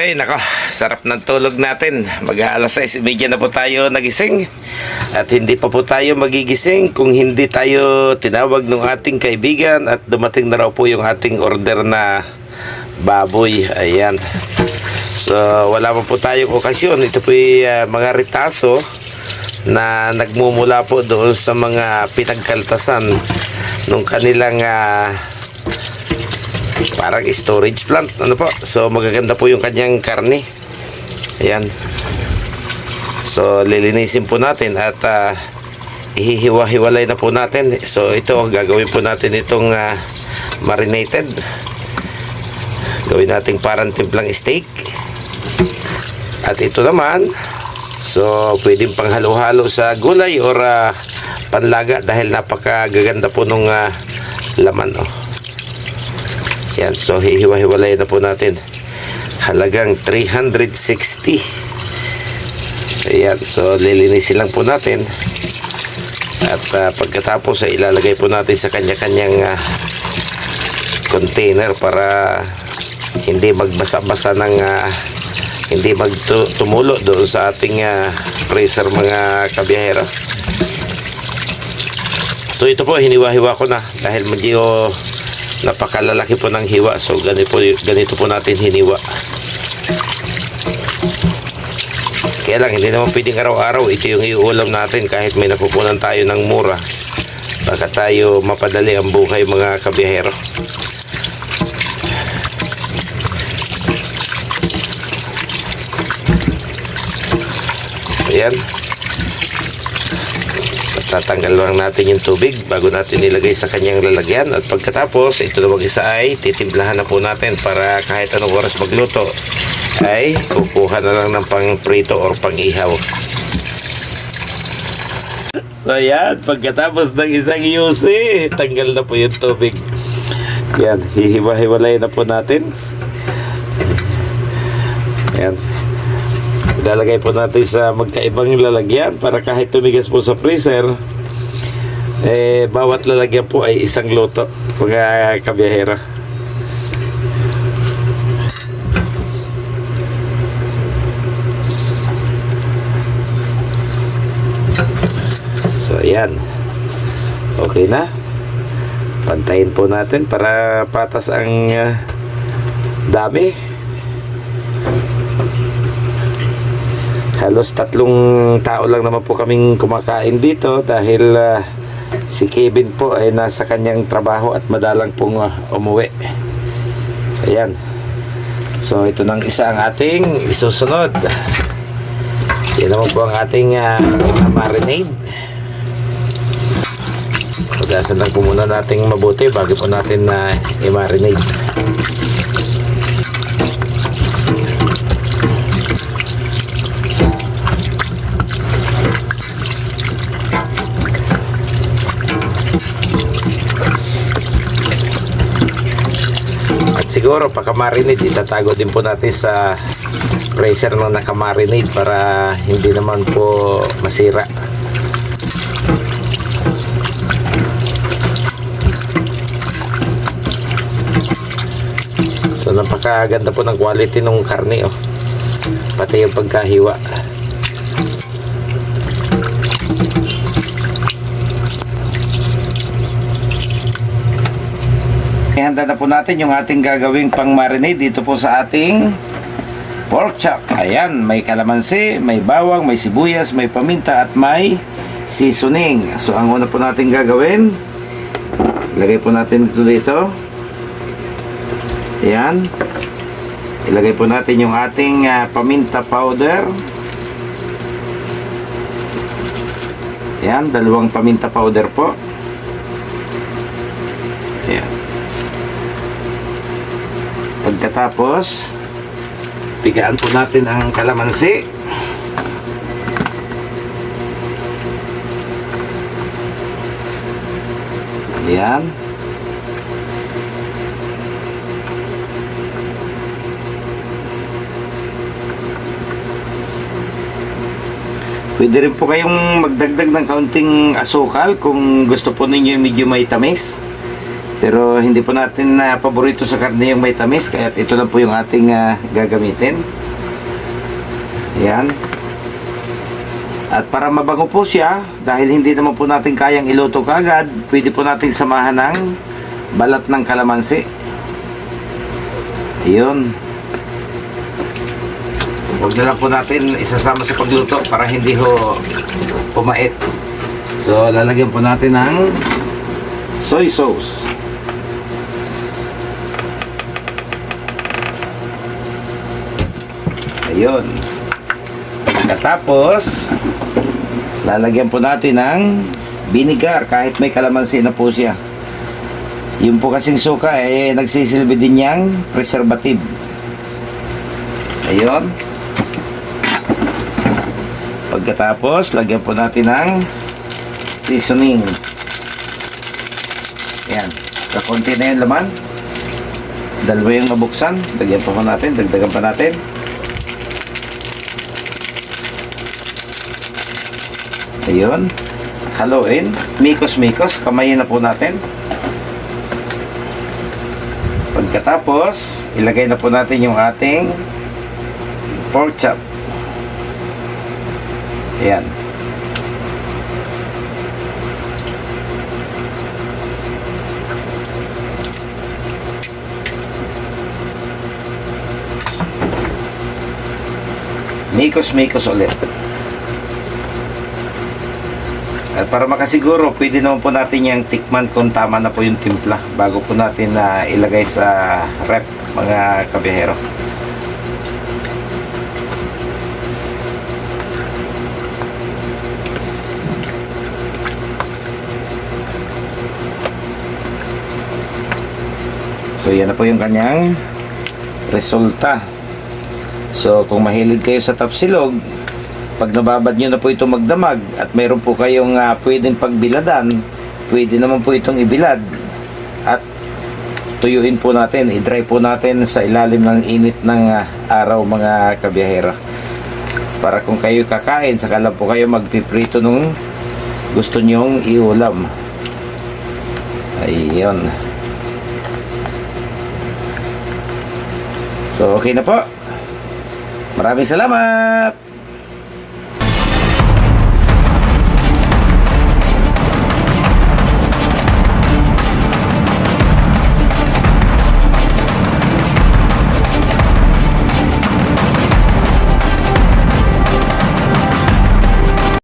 Ay, nako, sarap ng tulog natin. Mag-aalas 6:30 na po tayo nagising. At hindi pa po tayo magigising kung hindi tayo tinawag ng ating kaibigan at dumating na raw po yung ating order na baboy. Ayan. So, wala pa po tayong okasyon. Ito po yung mga ritaso na nagmumula po doon sa mga pinagkaltasan nung kanilang parang storage plant, ano po. So magaganda po yung kanyang karne. Ayan. So lilinisin po natin at ihihiwa-hiwalay na po natin. So ito, gagawin po natin itong marinated. Gawin natin parang timplang steak. At ito naman, so pwedeng panghalo-halo sa gulay or panlaga dahil napakagaganda po nung laman, oh. Yan, so hihiwa-hiwalay na po natin. Halagang 360. Ayan, so lilinisin lang po natin. At pagkatapos ay ilalagay po natin sa kanya-kanyang container para hindi magbasa-basa ng hindi magtumulo doon sa ating freezer, mga kabiyahero. So ito po, hiniwa-hiwa ko na dahil medyo napakalalaki po ng hiwa. So ganito po natin hiniwa. Kaya lang, hindi naman pwedeng araw-araw ito yung iuulam natin kahit may napupunan tayo ng mura. Baka tayo mapadali ang buhay, mga kabiyahero. Ayan. Tatanggal lang natin yung tubig bago natin nilagay sa kanyang lalagyan. At pagkatapos, ito na mag-isa ay titimplahan na po natin para kahit anong oras magluto ay kukuha na lang ng pang prito or pang ihaw. So yan, pagkatapos ng isang yusi, tanggal na po yung tubig. Yan, hihiwa-hiwalay na po natin. Yan. Ilalagay po natin sa magkaibang lalagyan para kahit tumigas po sa freezer, bawat lalagyan po ay isang luto, mga kabiyahero. So ayan, okay na. Pantayin po natin para patas ang dami. Halos 3 tao lang naman po kaming kumakain dito dahil si Kevin po ay nasa kanyang trabaho at madalang pong umuwi. Ayan. So ito nang isa ang ating isusunod. Yan naman po ang ating marinade. Pagasan lang po muna natin mabuti bago po natin i-marinade. Siguro pagka-marinate, itatago din po natin sa freezer nung naka-marinate para hindi naman po masira. So napakaganda po ng quality ng karne, oh. Pati yung pagkahiwa. Ihanda na po natin yung ating gagawing pang marinade dito po sa ating pork chop. Ayan, may kalamansi, may bawang, may sibuyas, may paminta at may seasoning. So ang una po natin gagawin, ilagay po natin ito dito. Ayan. Ilagay po natin yung ating paminta powder. Ayan, 2 paminta powder po. Ayan. Pagkatapos, pigaan po natin ang kalamansi. Ayan. Pwede rin po kayong magdagdag ng kaunting asukal kung gusto po ninyo medyo may tamis. Pero hindi po natin paborito sa karne yung may tamis, kaya ito lang po yung ating gagamitin. Ayan. At para mabango po siya, dahil hindi naman po natin kayang iluto kaagad, pwede po natin samahan ng balat ng kalamansi. Ayun. Huwag na lang po natin isasama sa pagluto para hindi ho pumait. So, lalagyan po natin ng soy sauce. Ayun. Pagkatapos, lalagyan po natin ng vinegar kahit may kalamansi na po siya. Yung po kasing suka nagsisilbi din niyang preservative. Ayun. Pagkatapos, lagyan po natin ng seasoning. Ayan. Kakunti na yung laman. Dalawa yung mabuksan. Lagyan po natin. Dagdagan pa natin. Ayun. Haluin. Mikos-mikos. Kamayin na po natin. Pagkatapos, ilagay na po natin yung ating pork chop. Ayan. Mikos-mikos ulit. At para makasiguro, pwede naman po natin yung tikman kung tama na po yung timpla bago po natin ilagay sa ref, mga kabihero. So yan na po yung kanyang resulta. So kung mahilig kayo sa tapsilog, pag nababad nyo na po ito magdamag at mayroon po kayong pwedeng pagbiladan, pwede naman po itong ibilad at tuyuin po natin, i-dry po natin sa ilalim ng init ng araw, mga kabiyahero, para kung kayo kakain, saka lang po kayo magpiprito nung gusto nyong iulam. Ayun. So okay na po. Maraming salamat.